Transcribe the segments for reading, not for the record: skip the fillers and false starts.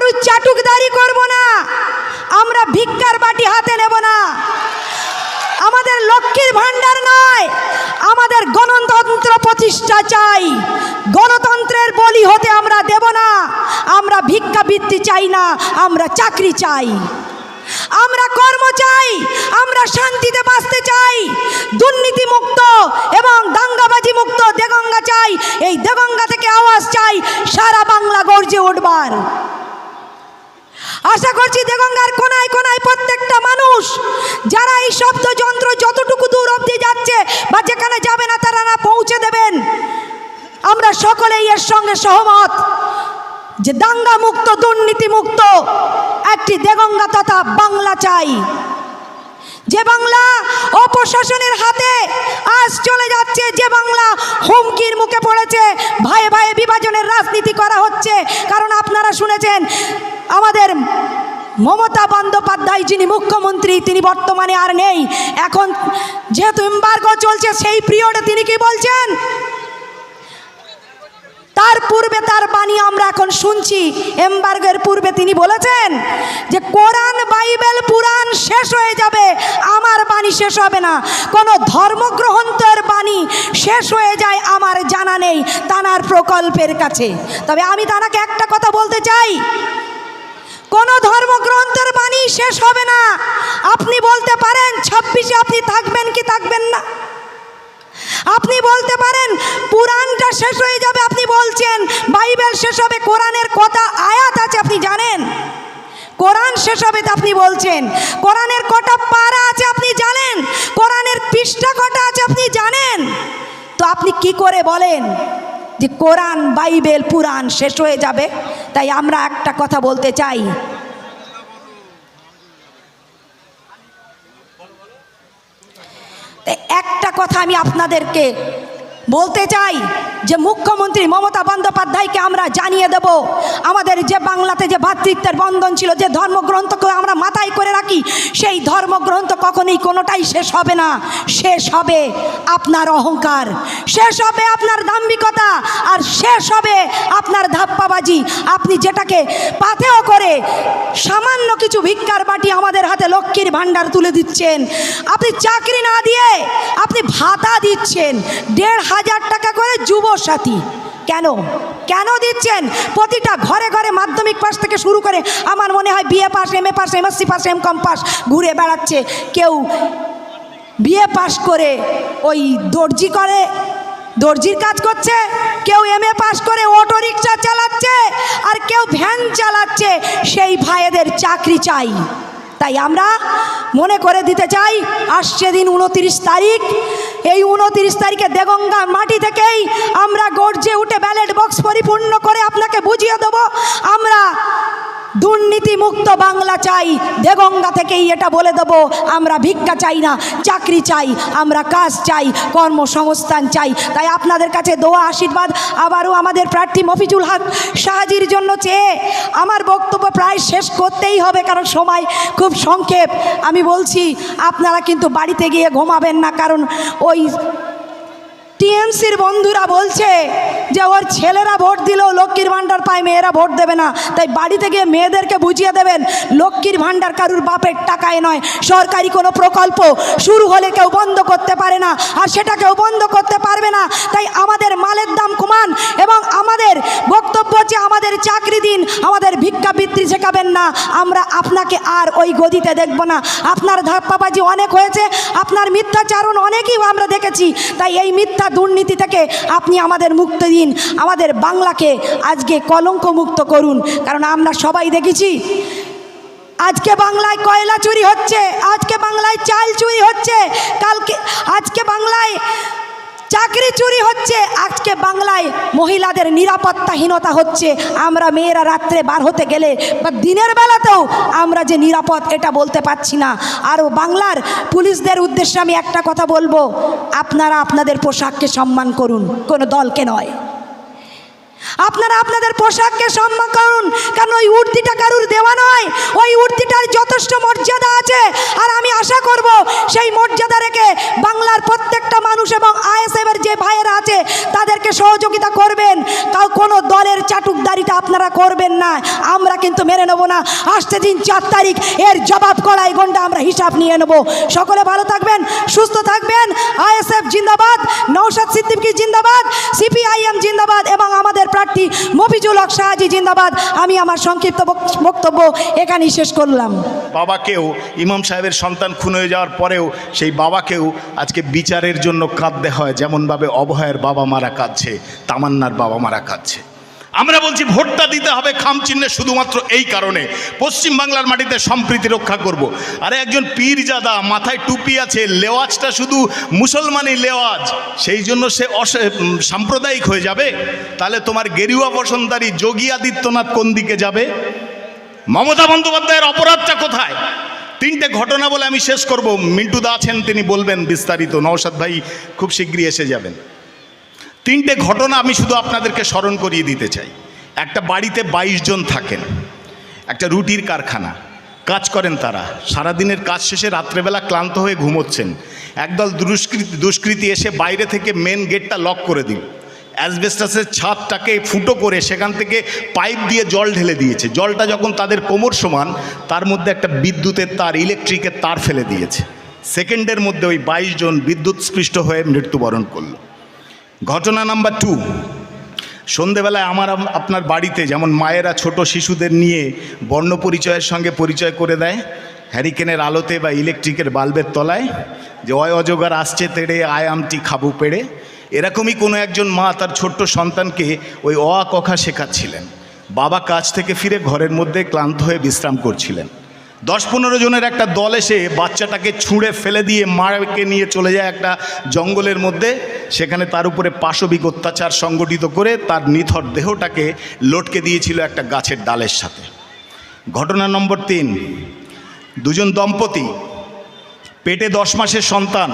কারুর চাটুকদারি করব না, আমরা ভিক্ষার বাটি হাতে নেব না। আমাদের লক্ষ্মীর ভান্ডার নয়, আমাদের গণতন্ত্র প্রতিষ্ঠা চাই। গণতন্ত্রের বলি হতে আমরা দেব না। আমরা ভিক্ষাবৃত্তি চাই না, আমরা চাকরি চাই, আমরা কর্ম চাই, আমরা শান্তিতে বাঁচতে চাই, দুর্নীতি মুক্ত এবং দাঙ্গাবাজি মুক্ত দেগঙ্গা চাই। এই দেগঙ্গা থেকে আওয়াজ চাই সারা বাংলা গর্জে উঠবার। আশা করছি দেগঙ্গার কোনায় কোনায় প্রত্যেকটা মানুষ যারা এই শব্দ যন্ত্র যতটুকু দূর অবধি যাচ্ছে বা যেখানে যাবে না তারা না পৌঁছে দেবেন। আমরা সকলেই এর সঙ্গে সহমত যে দাঙ্গা মুক্ত দুর্নীতি মুক্ত একটি দেগঙ্গা তথা বাংলা চাই, যে বাংলা অপশাসনের হাতে আজ চলে যাচ্ছে, যে বাংলা হুমকির মুখে পড়েছে। ভাইয়ে ভাইয়ে বিভাজনের রাজনীতি করা হচ্ছে। কারণ আপনারা শুনেছেন আমাদের মমতা বন্দ্যোপাধ্যায় যিনি মুখ্যমন্ত্রী তিনি বর্তমানে আর নেই। এখন যেহেতু এমবার্গো চলছে সেই পিরিয়ডে তিনি কি বলছেন, তার পূর্বে তার বাণী আমরা এখন শুনছি। এমবার্গোর পূর্বে তিনি বলেছেন যে কোরআন বাইবেল পুরাণ শেষ হয়ে যাবে, আমার বাণী শেষ হবে না। কোনো ধর্মগ্রন্থের বাণী শেষ হয়ে যায় আমার জানা নেই তানার প্রকল্পের কাছে। তবে আমি তানাকে একটা কথা বলতে চাই, কোনো ধর্মগ্রন্থের বাণী শেষ হবে না। আপনি বলতে পারেন 26-এ আপনি থাকবেন কি থাকবেন না, আপনি বলতে পারেন পুরাণটা শেষ হয়ে যাবে, আপনি বলছেন বাইবেল শেষ হবে, কোরআনের কত আয়াত আছে আপনি জানেন? কোরআন শেষ হবে তো আপনি বলছেন, কোরআনের কটা পারা আছে আপনি জানেন? কোরআনের পৃষ্ঠা কটা আছে আপনি জানেন? তো আপনি কি করে বলেন যে কোরআন বাইবেল পুরাণ শেষ হয়ে যাবে? তাই আমরা একটা কথা বলতে চাই, একটা কথা আমি আপনাদেরকে বলতে চাই যে মুখ্যমন্ত্রী মমতা বন্দ্যোপাধ্যায়কে আমরা জানিয়ে দেব, আমাদের যে বাংলাতে যে ভ্রাতৃত্বের বন্ধন ছিল, যে ধর্মগ্রন্থকে আমরা মাথায় করে রাখি, সেই ধর্মগ্রন্থ কখনোই কোনোটাই শেষ হবে না। শেষ হবে আপনার অহংকার, শেষ হবে আপনার দাম্ভিকতা, আর শেষ হবে আপনার ধাপ্পাবাজি। আপনি যেটাকে পাথেয় করে সামান্য কিছু ভিক্ষার বাটি আমাদের হাতে লক্ষ্মীর ভাণ্ডার তুলে দিচ্ছেন, আপনি চাকরি না দিয়ে আপনি ভাতা দিচ্ছেন 1,500 টাকা করে যুবসাথী। কেন কেন দিচ্ছেন? প্রতিটা ঘরে ঘরে মাধ্যমিক পাস থেকে শুরু করে আমার মনে হয় BA pass, MA pass, MSc pass, MCom pass ঘুরে বেড়াচ্ছে। কেউ বিএ পাস করে ওই দর্জি করে দর্জির কাজ করছে, কেউ এমএ পাস করে অটো রিক্সা চালাচ্ছে, আর কেউ ভ্যান চালাচ্ছে। সেই ভাইদের চাকরি চাই। তাই আমরা মনে করে দিতে চাই, আসছে দিন 29 তারিখ, এই 29 তারিখে দেগঙ্গা মাটি থেকেই আমরা গর্জে উঠে ব্যালট বক্স পরিপূর্ণ করে আপনাকে বুঝিয়ে দেব আমরা দুর্নীতি মুক্ত বাংলা চাই। দেগঙ্গা থেকেই এটা বলে দেব, আমরা ভিক্ষা চাই না, চাকরি চাই, আমরা কাজ চাই, কর্মসংস্থান চাই। তাই আপনাদের কাছে দোয়া আশীর্বাদ আবারও আমাদের প্রার্থী মফিজুল হক সাহাজির জন্য চেয়ে আমার বক্তব্য প্রায় শেষ করতেই হবে, কারণ সময় খুব সংক্ষেপ। আমি বলছি আপনারা কিন্তু বাড়িতে গিয়ে ঘুমাবেন না, কারণ ওই টিএমসির বন্ধুরা বলছে যে ওর ছেলেরা ভোট দিলেও লক্ষ্মীর ভাণ্ডার পায়, মেয়েরা ভোট দেবে না। তাই বাড়িতে গিয়ে মেয়েদেরকে বুঝিয়ে দেবেন লক্ষ্মীর ভাণ্ডার কারুর বাপের টাকায় নয়, সরকারি কোনো প্রকল্প শুরু হলে কেউ বন্ধ করতে পারে না, আর সেটা কেউ বন্ধ করতে পারবে না। তাই আমাদের মালের দাম কমান এবং আমাদের বক্তব্য হচ্ছে আমাদের চাকরি দিন, আমাদের ভিক্ষাবৃত্তি শেখাবেন না। আমরা আপনাকে আর ওই গদিতে দেখব না। আপনার ধাপ্পাবাজি অনেক হয়েছে, আপনার মিথ্যাচারণ অনেকই আমরা দেখেছি। তাই এই মিথ্যা দুর্নীতি থেকে আপনি আমাদের মুক্তি দিন, আমাদের বাংলাকে আজকে কলঙ্ক মুক্ত করুন। কারণ আমরা সবাই দেখেছি আজকে বাংলায় কয়লা চুরি হচ্ছে, আজকে বাংলায় চাল চুরি হচ্ছে, আজকে বাংলায় চাকরি চুরি হচ্ছে, আজকে বাংলায় মহিলাদের নিরাপত্তাহীনতা হচ্ছে। আমরা মেয়েরা রাত্রে বার হতে গেলে বা দিনের বেলাতেও আমরা যে নিরাপদ এটা বলতে পারছি না। আরও বাংলার পুলিশদের উদ্দেশ্যে আমি একটা কথা বলবো, আপনারা আপনাদের পোশাককে সম্মান করুন, কোনো দলকে নয়। আপনারা আপনাদের পোশাককে সম্মান করুন, কারণ ওই উর্দিটা কারুর দেওয়া নয়, ওই উর্দিটার যথেষ্ট মর্যাদা আছে। আর আমি আশা করব সেই মর্যাদা রেখে বাংলার প্রত্যেকটা মানুষ এবং আইএসএফের যে ভাইয়েরা আছে তাদেরকে সহযোগিতা করবেন। কোনো দলের চাটুকদারিটা আপনারা করবেন না, আমরা কিন্তু মেনে নেব না। আসছে দিন 4 তারিখ, এর জবাব কড়াই গন্ডা আমরা হিসাব নিয়ে নেব। সকলে ভালো থাকবেন, সুস্থ থাকবেন। আইএসএফ জিন্দাবাদ, নওশাদ সিদ্দিকী জিন্দাবাদ, সিপিআইএম জিন্দাবাদ এবং আমাদের প্রার্থী মফিজুল হক শাহজি জিন্দাবাদ। আমি আমার সংক্ষিপ্ত বক্তব্য এখানেই শেষ করলাম। বাবাকেও, ইমাম সাহেবের সন্তান খুন হয়ে যাওয়ার পরেও সেই বাবাকেও আজকে বিচারের জন্য কাঁদতে হয়, যেমনভাবে অভয়ের বাবা মারা কাঁদছে, তামান্নার বাবা মারা কাঁদছে। আমরা বলছি ভোটটা দিতে হবে খাম চিহ্নে শুধুমাত্র এই কারণে, পশ্চিমবাংলার মাটিতে সম্প্রীতি রক্ষা করব। আরে একজন পীরজাদা, মাথায় টুপি আছে, লেওয়াজটা শুধু মুসলমানই লেওয়াজ, সেই জন্য সে সাম্প্রদায়িক হয়ে যাবে? তাহলে তোমার গেরুয়া বসন্তারী যোগী আদিত্যনাথ কোন দিকে যাবে? মমতা বন্দ্যোপাধ্যায়ের অপরাধটা কোথায়? 3টে ঘটনা বলে আমি শেষ করব। মিন্টুদা আছেন, তিনি বলবেন বিস্তারিত। নওশাদ ভাই খুব শীঘ্রই এসে যাবেন। 3টে ঘটনা আমি শুধু আপনাদেরকে স্মরণ করিয়ে দিতে চাই। একটা বাড়িতে 22 জন থাকেন, একটা রুটির কারখানা, কাজ করেন তারা। সারাদিনের কাজ শেষে রাত্রেবেলা ক্লান্ত হয়ে ঘুমোচ্ছেন। একদল দুষ্কৃতী এসে বাইরে থেকে মেন গেটটা লক করে দিল। অ্যাসবেস্টাসের ছাদটাকে ফুটো করে সেখান থেকে পাইপ দিয়ে জল ঢেলে দিয়েছে। জলটা যখন তাদের কোমর সমান, তার মধ্যে একটা বিদ্যুতের তার, ইলেকট্রিকের তার ফেলে দিয়েছে। সেকেন্ডের মধ্যে ওই 22 জন বিদ্যুৎস্পৃষ্ট হয়ে মৃত্যুবরণ করলো। ঘটনা নাম্বার 2, সন্ধেবেলায় আমার আপনার বাড়িতে যেমন মায়েরা ছোট শিশুদের নিয়ে বর্ণ পরিচয়ের সঙ্গে পরিচয় করে দেয় হ্যারিকেনের আলোতে বা ইলেকট্রিকের বাল্বের তলায়, যে অয় অজগার আসছে তেড়ে আয় আমটি খাবু পেড়ে, এরকমই কোনো একজন মা তার ছোট্ট সন্তানকে ওই অ আ ক খ শেখাচ্ছিলেন। বাবা কাজ থেকে ফিরে ঘরের মধ্যে ক্লান্ত হয়ে বিশ্রাম করছিলেন। 10-15 জনের একটা দল এসে বাচ্চাটাকে ছুঁড়ে ফেলে দিয়ে মাকে নিয়ে চলে যায় একটা জঙ্গলের মধ্যে। সেখানে তার উপরে পাশবিক অত্যাচার সংগঠিত করে তার নিথর দেহটাকে লটকে দিয়েছিল একটা গাছের ডালের সাথে। ঘটনা নম্বর 3, 2 জন দম্পতি, পেটে 10 মাসের সন্তান,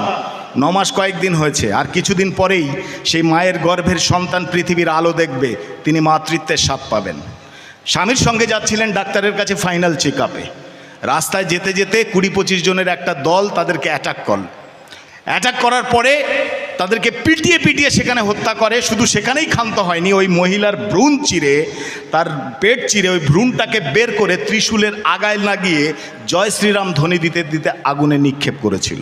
9 মাস কয়েকদিন হয়েছে, আর কিছুদিন পরেই সেই মায়ের গর্ভের সন্তান পৃথিবীর আলো দেখবে, তিনি মাতৃত্বের স্বাদ পাবেন। স্বামীর সঙ্গে যাচ্ছিলেন ডাক্তারের কাছে ফাইনাল চেক আপে। রাস্তায় যেতে যেতে 20-25 জনের একটা দল তাদেরকে অ্যাটাক করার পরে তাদেরকে পিটিয়ে পিটিয়ে সেখানে হত্যা করে। শুধু সেখানেই ক্ষান্ত হয়নি, ওই মহিলার ভ্রূণ চিরে, তার পেট চিরে ওই ভ্রূণটাকে বের করে ত্রিশূলের আগায় লাগিয়ে জয় শ্রীরাম ধ্বনি দিতে দিতে আগুনে নিক্ষেপ করেছিল।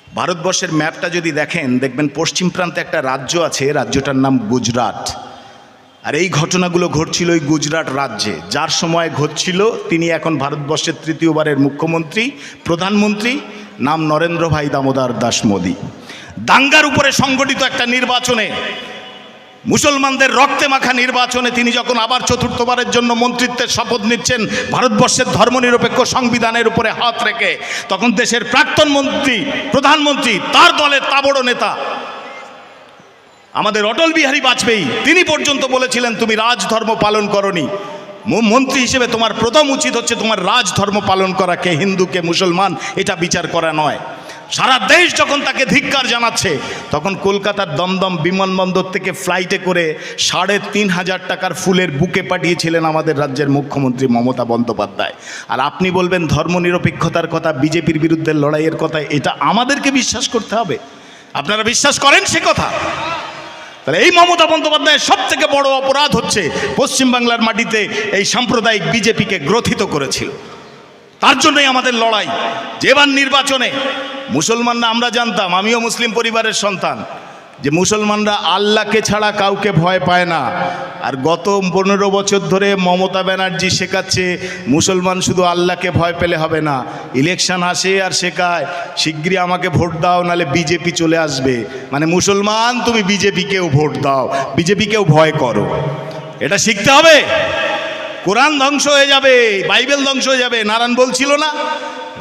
ভারতবর্ষের ম্যাপটা যদি দেখেন, দেখবেন পশ্চিম প্রান্তে একটা রাজ্য আছে, রাজ্যটার নাম গুজরাট। আর এই ঘটনাগুলো ঘটছিল ওই গুজরাট রাজ্যে। যার সময় ঘটছিল তিনি এখন ভারতবর্ষের 3য়বারের মুখ্যমন্ত্রী, প্রধানমন্ত্রী, নাম নরেন্দ্র ভাই দামোদর দাস মোদী। দাঙ্গার উপরে সংগঠিত একটা নির্বাচনে, মুসলমানদের রক্তে মাখা নির্বাচনে তিনি যখন আবার 4র্থবারের জন্য মন্ত্রিত্বের শপথ নিচ্ছেন ভারতবর্ষের ধর্মনিরপেক্ষ সংবিধানের উপরে হাত রেখে, তখন দেশের প্রাক্তন মন্ত্রী, প্রধানমন্ত্রী, তার দলের তাবড় নেতা আমাদের অটল বিহারী বাজপেয়ী, তিনি পর্যন্ত বলেছিলেন তুমি রাজধর্ম পালন করনি, মন্ত্রী হিসেবে তোমার প্রথম উচিত হচ্ছে তোমার রাজধর্ম পালন করা, কে হিন্দু কে মুসলমান এটা বিচার করা নয়। সারা দেশ যখন তাকে ধিক্কার জানাচ্ছে, তখন কলকাতার দমদম বিমানবন্দর থেকে ফ্লাইটে করে 3,500 টাকার ফুলের বুকে পাঠিয়েছিলেন আমাদের রাজ্যের মুখ্যমন্ত্রী মমতা বন্দ্যোপাধ্যায়। আর আপনি বলবেন ধর্মনিরপেক্ষতার কথা, বিজেপির বিরুদ্ধে লড়াইয়ের কথা, এটা আমাদেরকে বিশ্বাস করতে হবে? আপনারা বিশ্বাস করেন সে কথা? তাহলে এই মমতা বন্দ্যোপাধ্যায়ের সব থেকে বড় অপরাধ হচ্ছে পশ্চিমবাংলার মাটিতে এই সাম্প্রদায়িক বিজেপিকে গ্রথিত করেছিল। তার জন্যই আমাদের লড়াই। যেবার নির্বাচনে মুসলমানরা, আমরা জানতাম, আমিও মুসলিম পরিবারের সন্তান, যে মুসলমানরা আল্লাহকে ছাড়া কাউকে ভয় পায় না। আর গত 15 বছর ধরে মমতা ব্যানার্জি শেখাচ্ছে মুসলমান শুধু আল্লাহকে ভয় পেলে হবে না, ইলেকশন আসে আর শেখায় শিগগিরই আমাকে ভোট দাও নালে বিজেপি চলে আসবে। মানে মুসলমান তুমি বিজেপিকেও ভোট দাও, বিজেপিকেও ভয় করো, এটা শিখতে হবে। কোরআন ধ্বংস হয়ে যাবে, বাইবেল ধ্বংস হয়ে যাবে। নারায়ণ বলছিল না,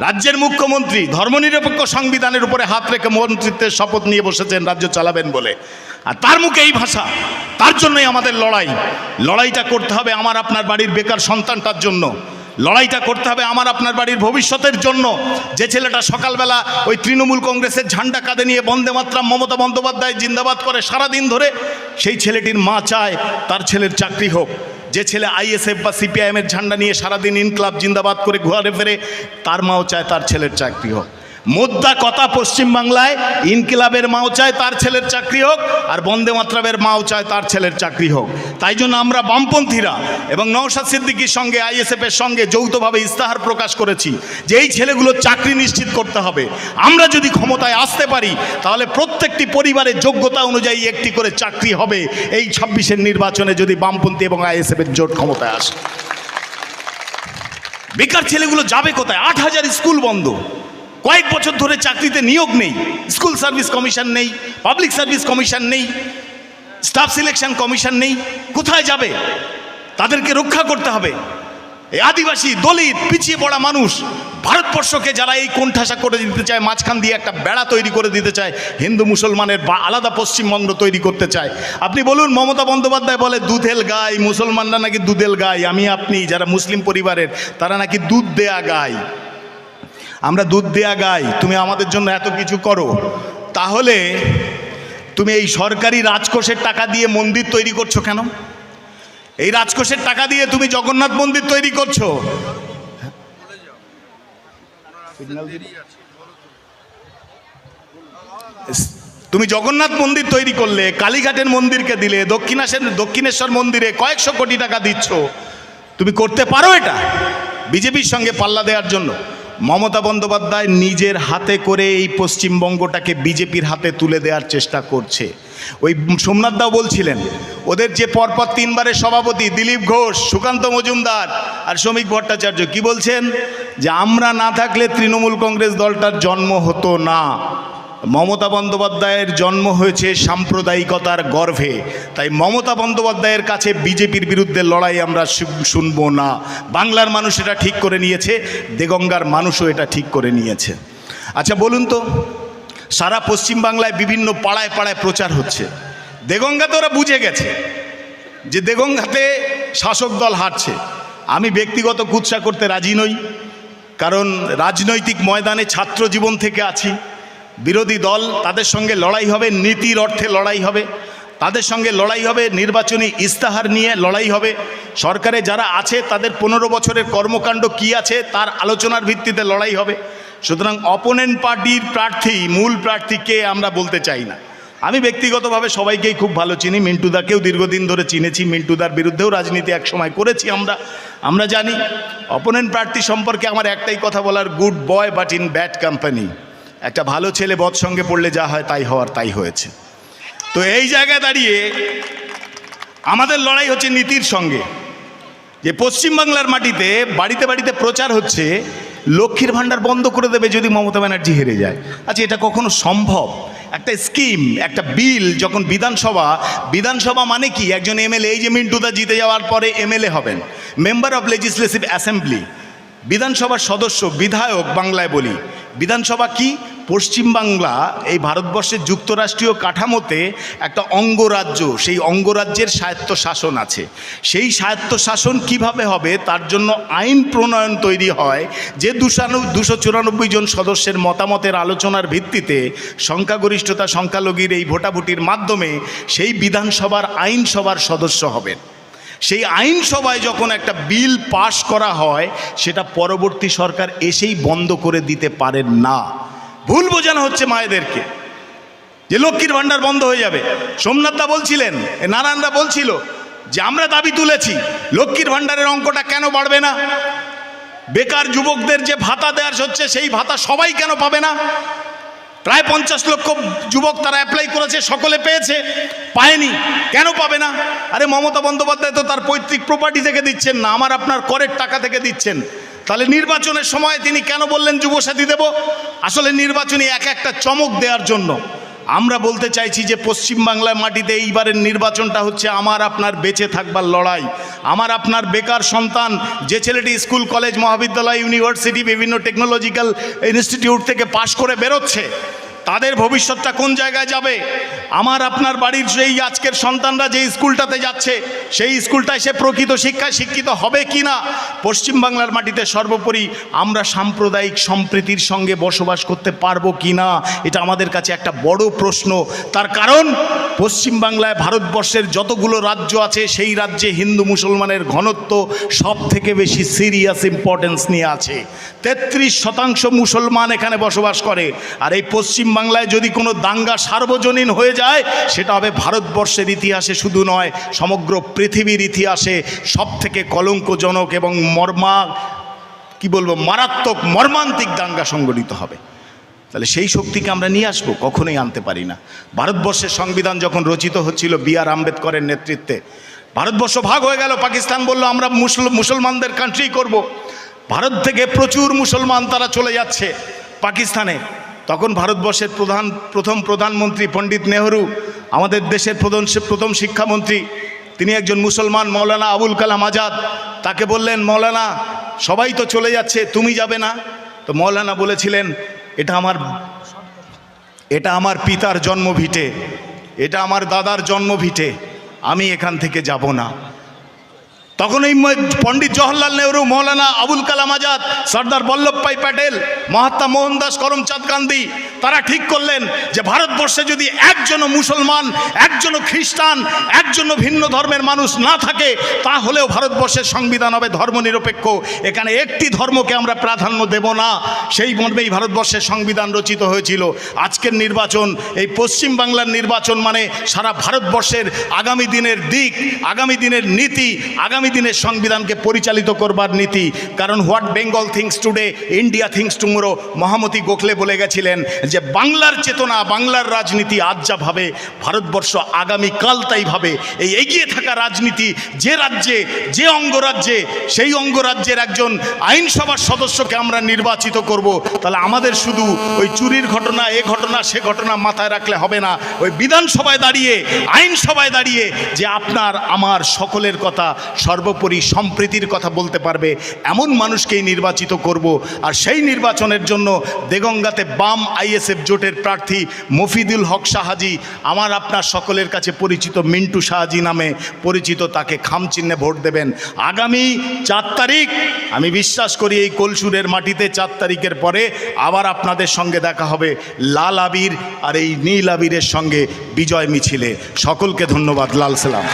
রাজ্যের মুখ্যমন্ত্রী ধর্মনিরপেক্ষ সংবিধানের উপরে হাত রেখে মন্ত্রিত্বের শপথ নিয়ে বসেছেন রাজ্য চালাবেন বলে, আর তার মুখে এই ভাষা। তার জন্যই আমাদের লড়াইটা করতে হবে আমার আপনার বাড়ির বেকার সন্তানটার জন্য, লড়াইটা করতে হবে আমার আপনার বাড়ির ভবিষ্যতের জন্য। যে ছেলেটা সকালবেলা ওই তৃণমূল কংগ্রেসের ঝান্ডা কাঁধে নিয়ে বন্দে মাতরম মমতা বন্দ্যোপাধ্যায় জিন্দাবাদ করে সারাদিন ধরে, সেই ছেলেটির মা চায় তার ছেলের চাকরি হোক। যে ছেলে আইএসএফ বা সিপিআইএমের ঝান্ডা নিয়ে সারাদিন ইনকলাব জিন্দাবাদ করে ঘুরে ফেরে, তার মাও চায় তার ছেলের চাকরি হোক। মোদ্দা কথা পশ্চিমবাংলায় ইনকিলাবের মাও চায় তার ছেলের চাকরি হোক, আর বন্দে মাতরমের মাও চায় তার ছেলের চাকরি হোক। তাই জন্য আমরা বামপন্থীরা এবং নওশাদ সিদ্দিকীর সঙ্গে আইএসএফের সঙ্গে যৌথভাবে ইস্তাহার প্রকাশ করেছি যে এই ছেলেগুলোর চাকরি নিশ্চিত করতে হবে। আমরা যদি ক্ষমতায় আসতে পারি তাহলে প্রত্যেকটি পরিবারের যোগ্যতা অনুযায়ী একটি করে চাকরি হবে এই 26-এর নির্বাচনে, যদি বামপন্থী এবং আইএসএফের জোট ক্ষমতায় আসে। বেকার ছেলেগুলো যাবে কোথায়? 8,000 স্কুল বন্ধ, কয়েক বছর ধরে চাকরিতে নিয়োগ নেই, স্কুল সার্ভিস কমিশন নেই, পাবলিক সার্ভিস কমিশন নেই, স্টাফ সিলেকশন কমিশন নেই, কোথায় যাবে? তাদেরকে রক্ষা করতে হবে। এই আদিবাসী, দলিত, পিছিয়ে পড়া মানুষ, ভারতবর্ষকে যারা এই কোণঠাসা করে দিতে চায়, মাঝখান দিয়ে একটা বেড়া তৈরি করে দিতে চায়, হিন্দু মুসলমানের আলাদা পশ্চিমবঙ্গ তৈরি করতে চায়। আপনি বলুন, মমতা বন্দ্যোপাধ্যায় বলে দুধেল গাই, মুসলমানরা নাকি দুধেল গাই, আমি আপনি যারা মুসলিম পরিবারের তারা নাকি দুধ দেয়া গাই। আমরা দুধ দেয়া গাই, তুমি আমাদের জন্য এত কিছু করো, তাহলে তুমি এই সরকারি রাজকোষের টাকা দিয়ে মন্দির তৈরি করছো কেন? এই রাজকোষের টাকা দিয়ে তুমি জগন্নাথ মন্দির তৈরি করছো। তুমি জগন্নাথ মন্দির তৈরি করলে, কালীঘাটের মন্দিরকে দিলে, দক্ষিণেশ্বর মন্দিরে কয়েকশো কোটি টাকা দিচ্ছ। তুমি করতে পারো এটা বিজেপির সঙ্গে পাল্লা দেওয়ার জন্য? মমতা বন্দ্যোপাধ্যায় নিজের হাতে করে এই পশ্চিমবঙ্গটাকে বিজেপির হাতে তুলে দেওয়ার চেষ্টা করছে। ওই সোমনাথ দাও বলছিলেন, ওদের যে পরপর 3 বারের সভাপতি দিলীপ ঘোষ, সুকান্ত মজুমদার আর শ্রমিক ভট্টাচার্য কি বলছেন? যে আমরা না থাকলে তৃণমূল কংগ্রেস দলটার জন্ম হতো না। মমতা বন্দ্যোপাধ্যায়ের জন্ম হয়েছে সাম্প্রদায়িকতার গর্ভে, তাই মমতা বন্দ্যোপাধ্যায়ের কাছে বিজেপির বিরুদ্ধে লড়াই আমরা শুনবো না। বাংলার মানুষ এটা ঠিক করে নিয়েছে, দেগঙ্গার মানুষও এটা ঠিক করে নিয়েছে। আচ্ছা বলুন তো, সারা পশ্চিমবাংলায় বিভিন্ন পাড়ায় পাড়ায় প্রচার হচ্ছে, দেগঙ্গাতে ওরা বুঝে গেছে যে দেগঙ্গাতে শাসক দল হারছে। আমি ব্যক্তিগত কুৎসা করতে রাজি নই, কারণ রাজনৈতিক ময়দানে ছাত্র জীবন থেকে আছি। বিরোধী দল, তাদের সঙ্গে লড়াই হবে, নীতির অর্থে লড়াই হবে, তাদের সঙ্গে লড়াই হবে, নির্বাচনী ইস্তাহার নিয়ে লড়াই হবে, সরকারে যারা আছে তাদের 15 বছরের কর্মকাণ্ড কি আছে তার আলোচনার ভিত্তিতে লড়াই হবে। সুতরাং অপোনেন্ট পার্টির প্রার্থী, মূল প্রার্থীকে আমরা বলতে চাই না। আমি ব্যক্তিগতভাবে সবাইকেই খুব ভালো চিনি, মিন্টুদাকেও দীর্ঘদিন ধরে চিনেছি, মিন্টুদার বিরুদ্ধেও রাজনীতি একসময় করেছি আমরা জানি। অপোনেন্ট প্রার্থী সম্পর্কে আমার একটাই কথা বলার, good boy but in bad company. একটা ভালো ছেলে বদ সঙ্গে পড়লে যা হয় তাই হওয়ার তাই হয়েছে। তো এই জায়গায় দাঁড়িয়ে আমাদের লড়াই হচ্ছে নীতির সঙ্গে। যে পশ্চিমবাংলার মাটিতে বাড়িতে বাড়িতে প্রচার হচ্ছে লক্ষ্মীর ভাণ্ডার বন্ধ করে দেবে যদি মমতা ব্যানার্জি হেরে যায়। আচ্ছা, এটা কখনো সম্ভব? একটা স্কিম, একটা বিল যখন বিধানসভা মানে কি? একজন এমএলএ, এই যে মিন্টুদা জিতে যাওয়ার পরে এমএলএ হবেন, মেম্বার অফ লেজিসলেটিভ অ্যাসেম্বলি, বিধানসভার সদস্য, বিধায়ক বাংলায় বলি। বিধানসভা কি? পশ্চিমবাংলা এই ভারতবর্ষের যুক্তরাষ্ট্রীয় কাঠামোতে একটা অঙ্গরাজ্য, সেই অঙ্গরাজ্যের স্বায়ত্তশাসন আছে। সেই স্বায়ত্তশাসন কিভাবে হবে তার জন্য আইন প্রণয়ন তৈরি হয়, যে 294 জন সদস্যের মতামতের আলোচনার ভিত্তিতে সংখ্যাগরিষ্ঠতা সংখ্যালঘুর এই ভোটাভুটির মাধ্যমে সেই বিধানসভার আইনসভার সদস্য হবেন। সেই আইনসভায় যখন একটা বিল পাশ করা হয়, সেটা পরবর্তী সরকার এসেই বন্ধ করে দিতে পারেন না। ভুল বোঝানো হচ্ছে মায়েদেরকে যে লক্ষ্মীর ভাণ্ডার বন্ধ হয়ে যাবে। সোমনাথদা বলছিলেন, নারায়ণদা বলছিল যে আমরা দাবি তুলেছি লক্ষ্মীর ভাণ্ডারের অঙ্কটা কেন বাড়বে না? বেকার যুবকদের যে ভাতা দেওয়ার হচ্ছে সেই ভাতা সবাই কেন পাবে না? প্রায় 50 লক্ষ যুবক তারা অ্যাপ্লাই করেছে, সকলে পেয়েছে, পায়নি, কেন পাবে না? আরে মমতা বন্দ্যোপাধ্যায় তো তার পৈতৃক প্রপার্টি থেকে দিচ্ছেন না, আমার আপনার করের টাকা থেকে দিচ্ছেন। তাহলে নির্বাচনের সময় তিনি কেন বললেন যুবসাথী দেব? আসলে নির্বাচনী একটা চমক দেওয়ার জন্য। আমরা বলতে চাইছি যে পশ্চিমবাংলার মাটিতে এইবারের নির্বাচনটা হচ্ছে আমার আপনার বেঁচে থাকবার লড়াই। আমার আপনার বেকার সন্তান, যে ছেলেটি স্কুল, কলেজ, মহাবিদ্যালয়, ইউনিভার্সিটি, বিভিন্ন টেকনোলজিক্যাল ইনস্টিটিউট থেকে পাশ করে বেরোচ্ছে, তাদের ভবিষ্যৎটা কোন জায়গায় যাবে? আমার আপনার বাড়ির সেই আজকের সন্তানরা যে স্কুলটাতে যাচ্ছে, সেই স্কুলটায় সে প্রকৃত শিক্ষায় শিক্ষিত হবে কি না? পশ্চিমবাংলার মাটিতে সর্বোপরি আমরা সাম্প্রদায়িক সম্প্রীতির সঙ্গে বসবাস করতে পারবো কি না, এটা আমাদের কাছে একটা বড় প্রশ্ন। তার কারণ পশ্চিমবাংলায় ভারতবর্ষের যতগুলো রাজ্য আছে সেই রাজ্যে হিন্দু মুসলমানের ঘনত্ব সব থেকে বেশি সিরিয়াস ইম্পর্টেন্স নিয়ে আছে। 33% মুসলমান এখানে বসবাস করে। আর এই পশ্চিমবাংলায় যদি কোনো দাঙ্গা সার্বজনীন হয়ে যায়, সেটা হবে ভারতবর্ষের ইতিহাসে শুধু নয়, সমগ্র পৃথিবীর ইতিহাসে সব থেকে কলঙ্কজনক এবং মারাত্মক মর্মান্তিক দাঙ্গা সংগঠিত হবে। তাহলে সেই শক্তিকে আমরা নিয়ে আসবো? কখনোই আনতে পারি না। ভারতবর্ষের সংবিধান যখন রচিত হচ্ছিল B.R. আম্বেদকরের নেতৃত্বে, ভারতবর্ষ ভাগ হয়ে গেল। পাকিস্তান বলল আমরা মুসলমানদের কান্ট্রি করব। ভারত থেকে প্রচুর মুসলমান তারা চলে যাচ্ছে পাকিস্তানে। তখন ভারতবর্ষের প্রথম প্রধানমন্ত্রী পণ্ডিত নেহরু, আমাদের দেশের প্রথম শিক্ষামন্ত্রী, তিনি একজন মুসলমান, মৌলানা আবুল কালাম আজাদ। তাকে বললেন, মৌলানা সবাই তো চলে যাচ্ছে, তুমি যাবে না? তো মৌলানা বলেছিলেন, এটা আমার পিতার জন্মভিটে, এটা আমার দাদার জন্মভিটে, আমি এখান থেকে যাব না। তখন এই পণ্ডিত জওহরলাল নেহরু, মৌলানা আবুল কালাম আজাদ, সর্দার বল্লভভাই প্যাটেল, মহাত্মা মোহনদাস করমচাঁদ গান্ধী তারা ঠিক করলেন যে ভারতবর্ষে যদি একজনও মুসলমান, একজনও খ্রিস্টান, একজনও ভিন্ন ধর্মের মানুষ না থাকে, তাহলেও ভারতবর্ষের সংবিধান হবে ধর্মনিরপেক্ষ। এখানে একটি ধর্মকে আমরা প্রাধান্য দেব না। সেই মর্মেই ভারতবর্ষের সংবিধান রচিত হয়েছিল। আজকের নির্বাচন, এই পশ্চিমবাংলার নির্বাচন মানে সারা ভারতবর্ষের আগামী দিনের দিক, আগামী দিনের নীতি, আগামী দিনের সংবিধানকে পরিচালিত করবার নীতি। কারণ what Bengal thinks today, India thinks tomorrow, মহামতি গোখলে বলে গেছিলেন যে বাংলার চেতনা, বাংলার রাজনীতি আজ যা ভাবে, ভারতবর্ষ আগামীকাল তাই ভাবে। এই এগিয়ে থাকা রাজনীতি যে রাজ্যে, যে অঙ্গরাজ্যে, সেই অঙ্গরাজ্যের একজন আইনসভার সদস্যকে আমরা নির্বাচিত করব। তাহলে আমাদের শুধু ওই চুরির ঘটনা, এ ঘটনা, সে ঘটনা মাথায় রাখলে হবে না। ওই বিধানসভায় দাঁড়িয়ে, আইনসভায় দাঁড়িয়ে যে আপনার আমার সকলের কথা, সর্বোপরি সম্প্রীতির কথা বলতে পারবে, এমন মানুষকেই নির্বাচিত করব। আর সেই নির্বাচনের জন্য দেগঙ্গাতে বাম ISF জোটের প্রার্থী মফিদুল হক শাহাজি, আমার আপনার সকলের কাছে পরিচিত মিন্টু শাহাজি নামে পরিচিত, তাকে খামচিহ্নে ভোট দেবেন। আগামী 4 তারিখ আমি বিশ্বাস করি এই কলসুরের মাটিতে 4 তারিখের পরে আবার আপনাদের সঙ্গে দেখা হবে লাল আবির আর এই নীল আবিরের সঙ্গে বিজয় মিছিলে। সকলকে ধন্যবাদ। লাল সালাম।